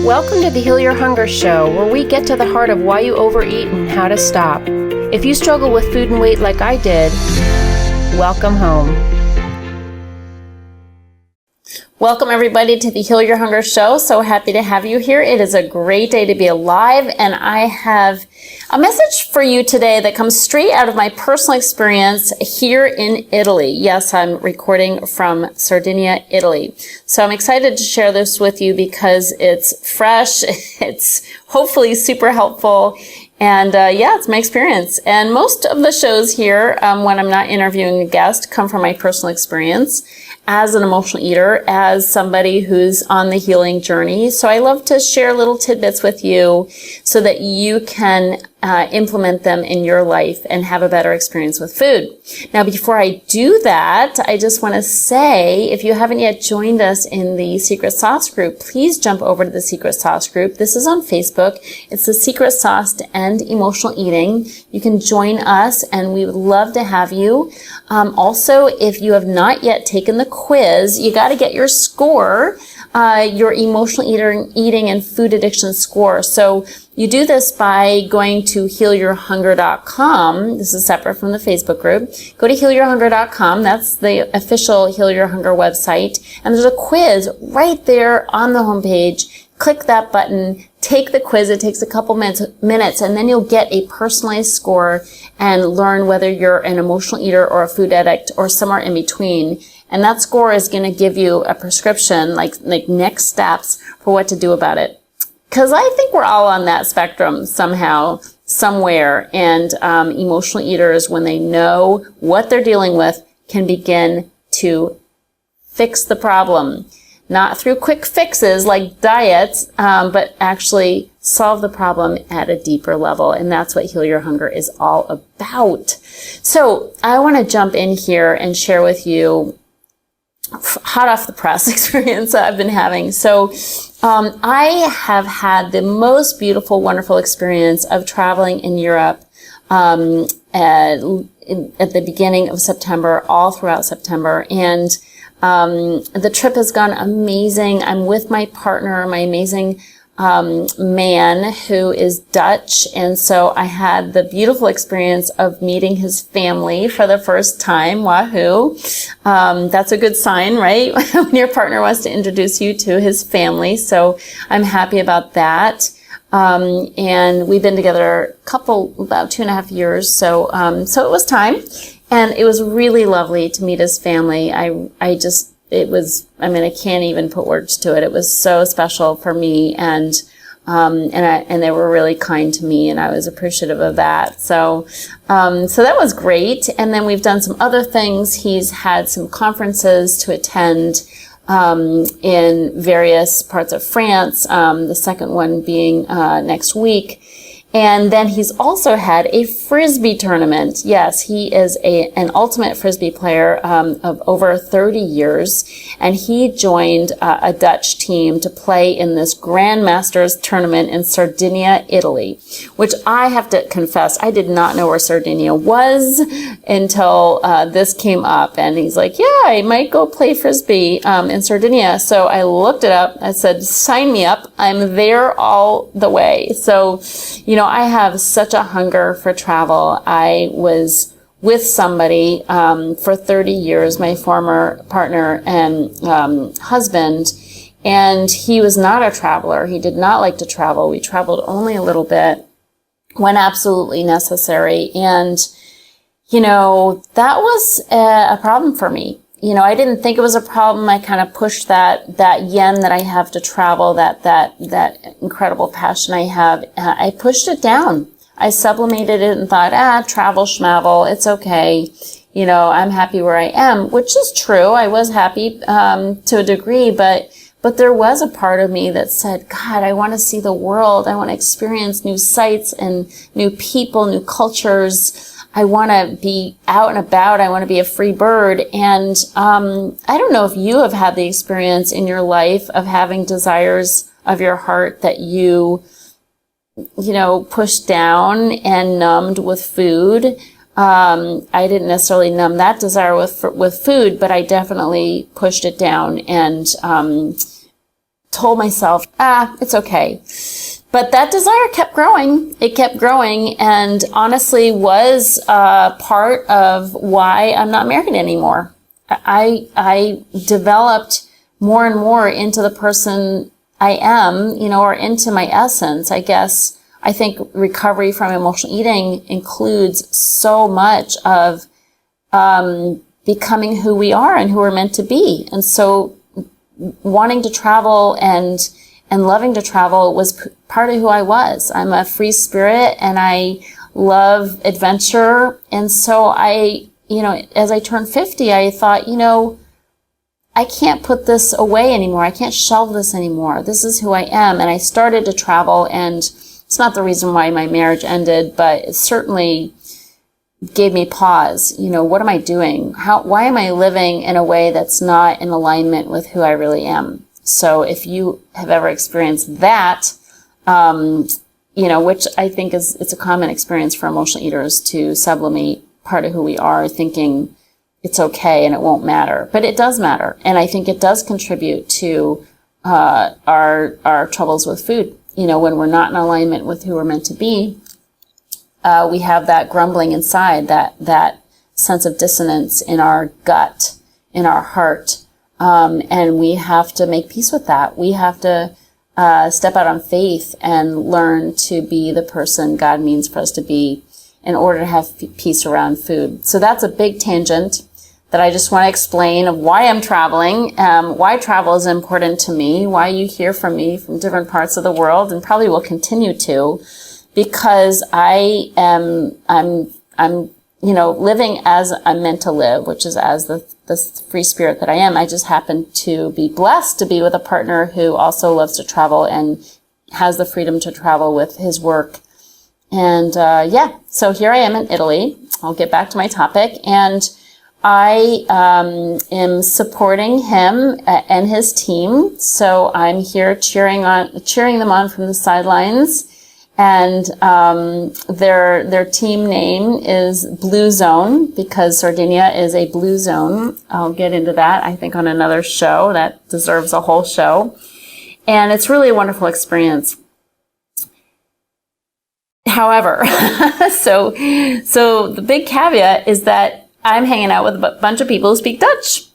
Welcome to the Heal Your Hunger Show, where we get to the heart of why you overeat and how to stop. If you struggle with food and weight like I did, welcome home. Welcome everybody to the Heal Your Hunger Show. So happy to have you here. It is a great day to be alive, and I have a message for you today that comes straight out of my personal experience here in Italy. Yes, I'm recording from Sardinia, Italy. So I'm excited to share this with you because it's fresh, it's hopefully super helpful, and it's my experience. And most of the shows here, when I'm not interviewing a guest, come from my personal experience as an emotional eater, as somebody who's on the healing journey. So I love to share little tidbits with you so that you can implement them in your life and have a better experience with food. Now, before I do that, I just want to say, if you haven't yet joined us in the Secret Sauce group, please jump over to the Secret Sauce group. This is on Facebook. It's the Secret Sauce to End Emotional Eating. You can join us, and we would love to have you. Also, if you have not yet taken the quiz, you got to get your score, your emotional eating and food addiction score. So you do this by going to healyourhunger.com. This is separate from the Facebook group. Go to healyourhunger.com. That's the official Heal Your Hunger website. And there's a quiz right there on the homepage. Click that button. Take the quiz. It takes a couple minutes, and then you'll get a personalized score and learn whether you're an emotional eater or a food addict or somewhere in between. And that score is going to give you a prescription, like next steps for what to do about it. Because I think we're all on that spectrum somehow, somewhere. And emotional eaters, when they know what they're dealing with, can begin to fix the problem. Not through quick fixes like diets, but actually solve the problem at a deeper level. And that's what Heal Your Hunger is all about. So I want to jump in here and share with you hot off the press experience that I've been having. So I have had the most beautiful, wonderful experience of traveling in Europe at the beginning of September, all throughout September. And the trip has gone amazing. I'm with my partner, my amazing man who is Dutch, and so I had the beautiful experience of meeting his family for the first time. Wahoo! That's a good sign, right? When your partner wants to introduce you to his family. So I'm happy about that. And we've been together about 2.5 years. So it was time, and it was really lovely to meet his family. I can't even put words to it. It was so special for me, and they were really kind to me, and I was appreciative of that. So that was great. And then we've done some other things. He's had some conferences to attend, in various parts of France, the second one being, next week. And then he's also had a Frisbee tournament. Yes, he is an ultimate Frisbee player of over 30 years. And he joined a Dutch team to play in this Grandmasters tournament in Sardinia, Italy, which I have to confess, I did not know where Sardinia was until this came up. And he's like, yeah, I might go play Frisbee in Sardinia. So I looked it up. I said, sign me up. I'm there all the way. So, I have such a hunger for travel. I was with somebody for 30 years, my former partner and husband, and he was not a traveler. He did not like to travel. We traveled only a little bit when absolutely necessary. And, that was a problem for me. I didn't think it was a problem. I kind of pushed that yen that I have to travel, that incredible passion I have. I pushed it down. I sublimated it and thought, travel schmavel, it's okay. I'm happy where I am, which is true. I was happy, to a degree, but there was a part of me that said, God, I want to see the world. I want to experience new sights and new people, new cultures. I want to be out and about. I want to be a free bird. And I don't know if you have had the experience in your life of having desires of your heart that you pushed down and numbed with food. I didn't necessarily numb that desire with food, but I definitely pushed it down and told myself, it's okay. But that desire kept growing. It kept growing, and honestly was part of why I'm not married anymore. I developed more and more into the person I am, or into my essence, I guess. I think recovery from emotional eating includes so much of becoming who we are and who we're meant to be. And so wanting to travel and loving to travel was part of who I was. I'm a free spirit and I love adventure. And so I, as I turned 50, I thought, I can't put this away anymore. I can't shelve this anymore. This is who I am. And I started to travel, and it's not the reason why my marriage ended, but it certainly gave me pause. What am I doing? Why am I living in a way that's not in alignment with who I really am? So if you have ever experienced that, which I think it's a common experience for emotional eaters, to sublimate part of who we are, thinking it's okay and it won't matter. But it does matter. And I think it does contribute to our troubles with food. When we're not in alignment with who we're meant to be, we have that grumbling inside, that sense of dissonance in our gut, in our heart. And we have to make peace with that. We have to step out on faith and learn to be the person God means for us to be in order to have peace around food. So that's a big tangent that I just want to explain of why I'm traveling, why travel is important to me, why you hear from me from different parts of the world, and probably will continue to, because I'm living as I'm meant to live, which is as the free spirit that I am. I just happen to be blessed to be with a partner who also loves to travel and has the freedom to travel with his work. And so here I am in Italy. I'll get back to my topic. And I am supporting him and his team. So I'm here cheering them on from the sidelines. And their team name is Blue Zone, because Sardinia is a blue zone. I'll get into that, I think, on another show. That deserves a whole show. And it's really a wonderful experience. However, so the big caveat is that I'm hanging out with a bunch of people who speak Dutch.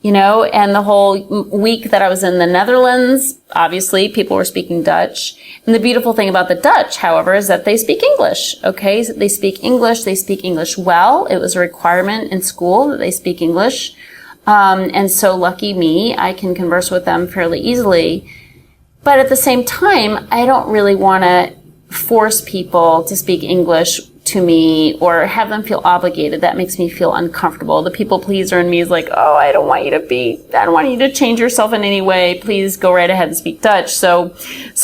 And the whole week that I was in the Netherlands, obviously people were speaking Dutch. And the beautiful thing about the Dutch, however, is that they speak English. Okay. So they speak English well. It was a requirement in school that they speak English. And so lucky me, I can converse with them fairly easily. But at the same time, I don't really want to force people to speak English to me or have them feel obligated. That makes me feel uncomfortable. The people pleaser in me is like, oh, I don't want you to change yourself in any way. Please go right ahead and speak Dutch. So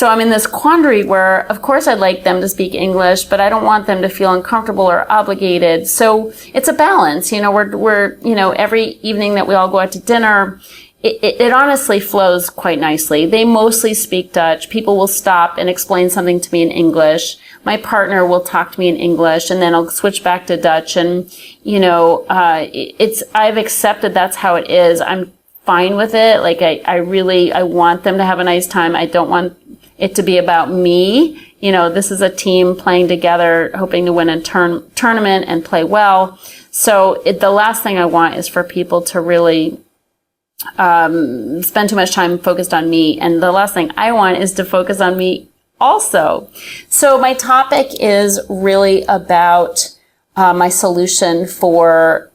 I'm in this quandary where, of course, I'd like them to speak English, but I don't want them to feel uncomfortable or obligated. So it's a balance. We're every evening that we all go out to dinner, it honestly flows quite nicely. They mostly speak Dutch. People will stop and explain something to me in English. My partner will talk to me in English, and then I'll switch back to Dutch. And, I've accepted that's how it is. I'm fine with it. Like, I want them to have a nice time. I don't want it to be about me. This is a team playing together, hoping to win a tournament and play well. So the last thing I want is for people to really spend too much time focused on me. And the last thing I want is to focus on me also. So my topic is really about my solution for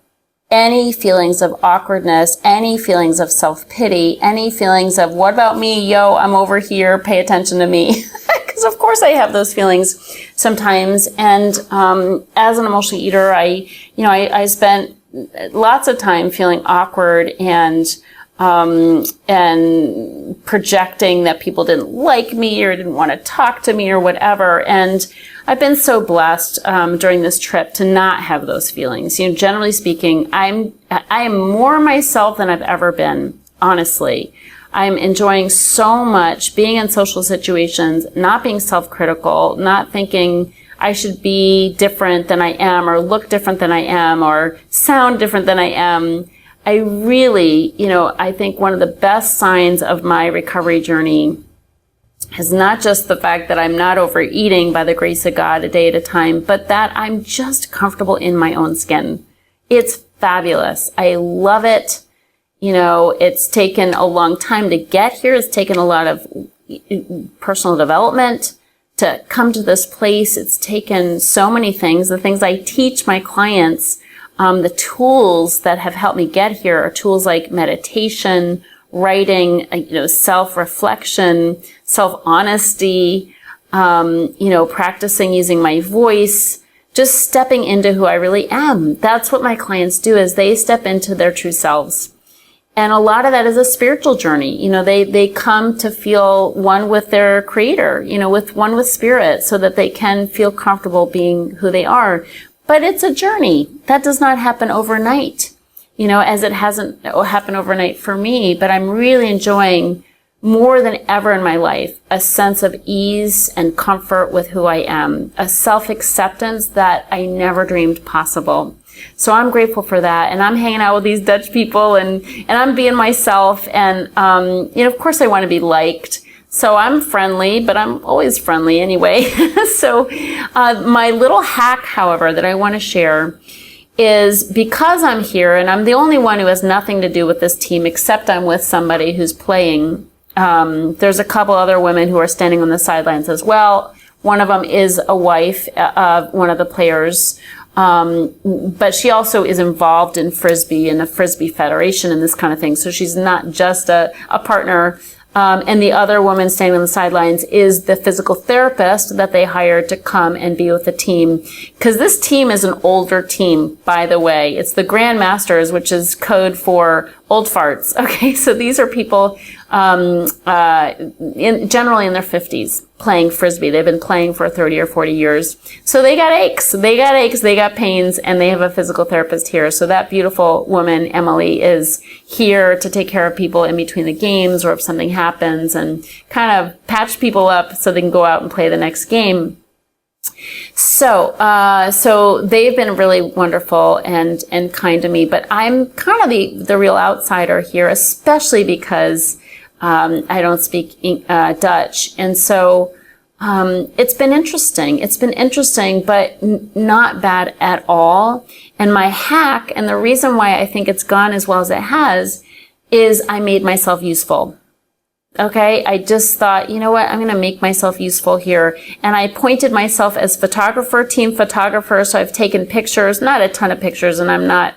any feelings of awkwardness, any feelings of self-pity, any feelings of, what about me? Yo, I'm over here. Pay attention to me. Because of course I have those feelings sometimes. And as an emotional eater, I spent lots of time feeling awkward and projecting that people didn't like me or didn't want to talk to me or whatever. And I've been so blessed during this trip to not have those feelings. Generally speaking, I am more myself than I've ever been, honestly. I'm enjoying so much being in social situations, not being self-critical, not thinking I should be different than I am or look different than I am or sound different than I am. I really, I think one of the best signs of my recovery journey is not just the fact that I'm not overeating by the grace of God a day at a time, but that I'm just comfortable in my own skin. It's fabulous. I love it. It's taken a long time to get here. It's taken a lot of personal development to come to this place. It's taken so many things. The things I teach my clients, the tools that have helped me get here are tools like meditation, writing, self-reflection, self-honesty, practicing using my voice, just stepping into who I really am. That's what my clients do, is they step into their true selves. And a lot of that is a spiritual journey. They come to feel one with their creator, one with spirit, so that they can feel comfortable being who they are. But it's a journey. That does not happen overnight, as it hasn't happened overnight for me. But I'm really enjoying, more than ever in my life, a sense of ease and comfort with who I am, a self-acceptance that I never dreamed possible. So I'm grateful for that. And I'm hanging out with these Dutch people, and I'm being myself. And, of course I want to be liked. So I'm friendly, but I'm always friendly anyway. So, my little hack, however, that I want to share is, because I'm here and I'm the only one who has nothing to do with this team, except I'm with somebody who's playing. There's a couple other women who are standing on the sidelines as well. One of them is a wife of one of the players. But she also is involved in Frisbee and the Frisbee Federation and this kind of thing. So she's not just a partner. And the other woman standing on the sidelines is the physical therapist that they hired to come and be with the team. Because this team is an older team, by the way. It's the Grandmasters, which is code for old farts. Okay, so these are people generally in their 50s playing Frisbee. They've been playing for 30 or 40 years. So they got aches, they got pains, and they have a physical therapist here. So that beautiful woman, Emily, is here to take care of people in between the games, or if something happens, and kind of patch people up so they can go out and play the next game. So they've been really wonderful and kind to me, but I'm kind of the real outsider here, especially because I don't speak Dutch. And so it's been interesting. It's been interesting, but not bad at all. And my hack, and the reason why I think it's gone as well as it has, is I made myself useful. Okay, I just thought, you know what, I'm going to make myself useful here. And I appointed myself as photographer, team photographer. So I've taken pictures, not a ton of pictures, and I'm not,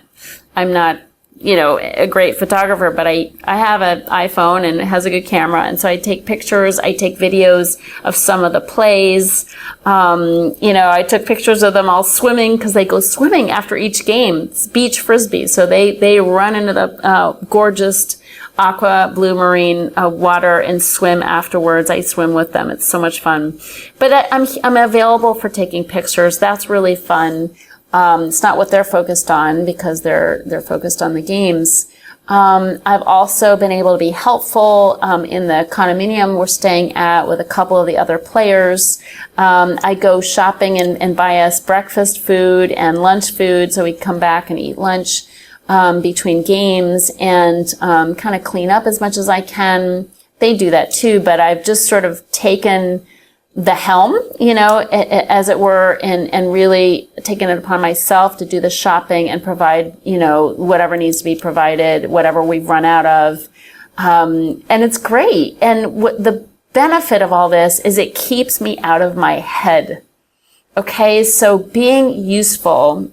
a great photographer, but I have an iPhone and it has a good camera. And so I take pictures, I take videos of some of the plays. I took pictures of them all swimming, because they go swimming after each game. It's beach Frisbee. So they run into the gorgeous aqua blue marine water and swim afterwards. I swim with them. It's so much fun. But I'm available for taking pictures. That's really fun. It's not what they're focused on, because they're focused on the games. I've also been able to be helpful in the condominium we're staying at with a couple of the other players. I go shopping and buy us breakfast food and lunch food, so we come back and eat lunch between games, and kind of clean up as much as I can. They do that too, but I've just sort of taken the helm, as it were, and really taken it upon myself to do the shopping and provide, whatever needs to be provided, whatever we've run out of. And it's great. And the benefit of all this is it keeps me out of my head. Okay, so being useful,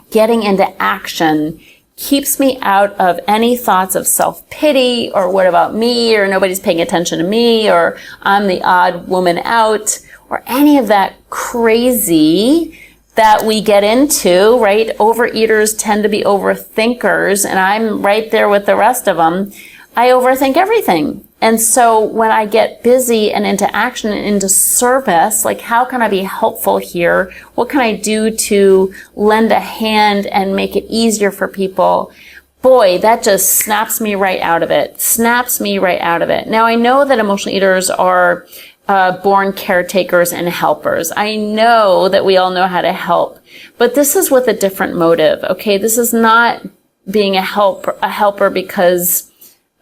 getting into action, keeps me out of any thoughts of self-pity, or what about me, or nobody's paying attention to me, or I'm the odd woman out, or any of that crazy that we get into, right? Overeaters tend to be overthinkers, and I'm right there with the rest of them. I overthink everything. And so when I get busy and into action and into service, like, how can I be helpful here? What can I do to lend a hand and make it easier for people? Boy, that just snaps me right out of it. Now, I know that emotional eaters are born caretakers and helpers. I know that we all know how to help, but this is with a different motive. Okay, this is not being a helper because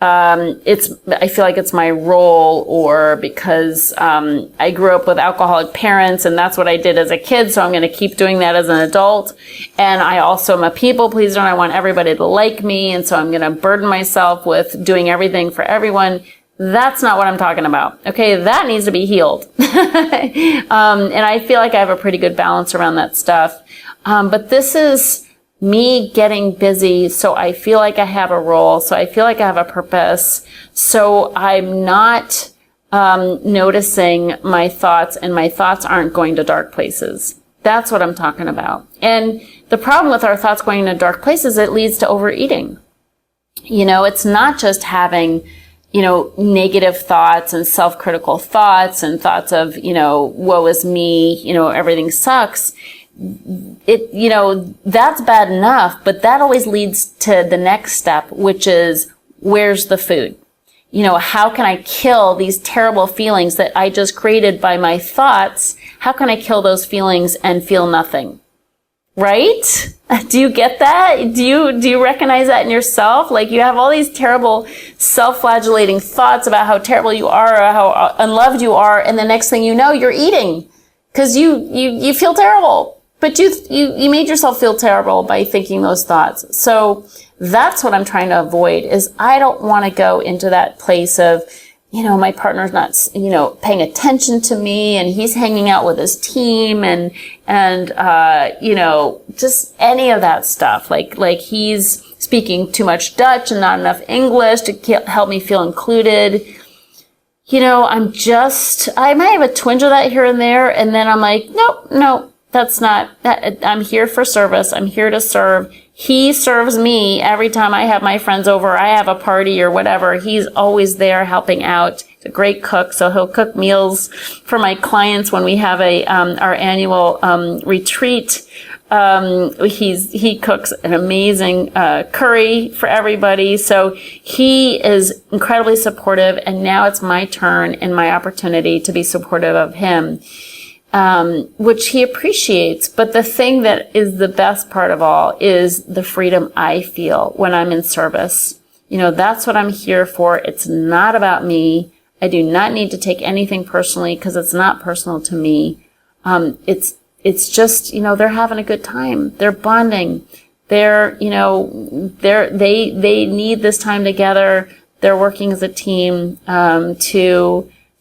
I feel like it's my role, or because I grew up with alcoholic parents and that's what I did as a kid, so I'm going to keep doing that as an adult. And I also am a people pleaser and I want everybody to like me, and so I'm going to burden myself with doing everything for everyone. That's not what I'm talking about. Okay, that needs to be healed. And I feel like I have a pretty good balance around that stuff. But this is me getting busy, so I feel like I have a role, so I feel like I have a purpose, so I'm not noticing my thoughts, and my thoughts aren't going to dark places. That's what I'm talking about. And the problem with our thoughts going to dark places, it leads to overeating. It's not just having, negative thoughts and self-critical thoughts and thoughts of, woe is me, everything sucks. That's bad enough, but that always leads to the next step, which is, where's the food? How can I kill these terrible feelings that I just created by my thoughts? How can I kill those feelings and feel nothing? Right? Do you get that? Do you recognize that in yourself? Like, you have all these terrible self-flagellating thoughts about how terrible you are, or how unloved you are, and the next thing you know, you're eating because you feel terrible. But you made yourself feel terrible by thinking those thoughts. So that's what I'm trying to avoid, is I don't want to go into that place of, my partner's not, paying attention to me, and he's hanging out with his team, and just any of that stuff. Like he's speaking too much Dutch and not enough English to help me feel included. I might have a twinge of that here and there, and then I'm like, nope. That's not, I'm here for service. I'm here to serve. He serves me every time I have my friends over, I have a party or whatever. He's always there helping out. He's a great cook, so he'll cook meals for my clients when we have our annual retreat. He cooks an amazing curry for everybody. So he is incredibly supportive, and now it's my turn and my opportunity to be supportive of him. Which he appreciates. But the thing that is the best part of all is the freedom I feel when I'm in service. That's what I'm here for. It's not about me. I do not need to take anything personally, because it's not personal to me. It's just, they're having a good time. They're bonding. They need this time together. They're working as a team,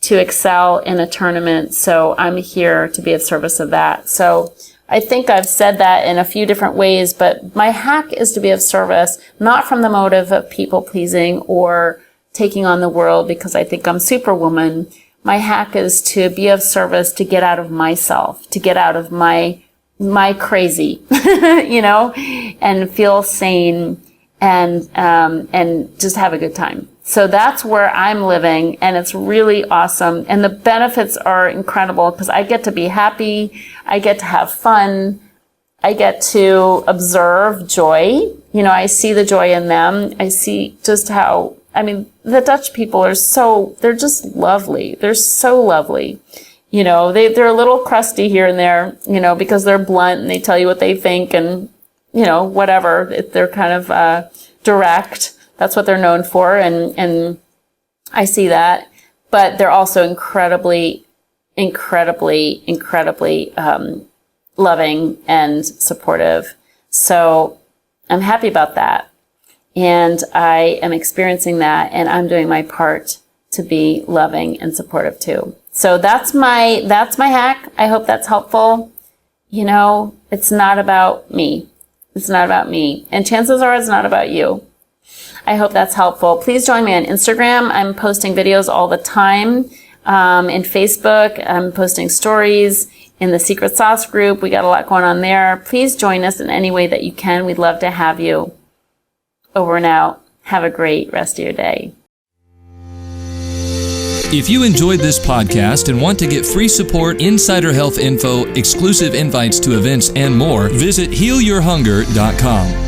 to excel in a tournament. So I'm here to be of service of that. So I think I've said that in a few different ways, but my hack is to be of service, not from the motive of people pleasing or taking on the world because I think I'm superwoman. My hack is to be of service, to get out of myself, to get out of my crazy, and feel sane and just have a good time. So that's where I'm living, and it's really awesome. And the benefits are incredible because I get to be happy. I get to have fun. I get to observe joy. I see the joy in them. I see just how, the Dutch people they're just lovely. They're so lovely. They're a little crusty here and there, because they're blunt and they tell you what they think and, whatever. They're kind of direct. That's what they're known for, and I see that. But they're also incredibly loving and supportive. So I'm happy about that. And I am experiencing that, and I'm doing my part to be loving and supportive too. So that's my hack. I hope that's helpful. It's not about me. It's not about me. And chances are it's not about you. I hope that's helpful. Please join me on Instagram. I'm posting videos all the time. In Facebook, I'm posting stories. In the Secret Sauce group, we got a lot going on there. Please join us in any way that you can. We'd love to have you. Over and out. Have a great rest of your day. If you enjoyed this podcast and want to get free support, insider health info, exclusive invites to events, and more, visit healyourhunger.com.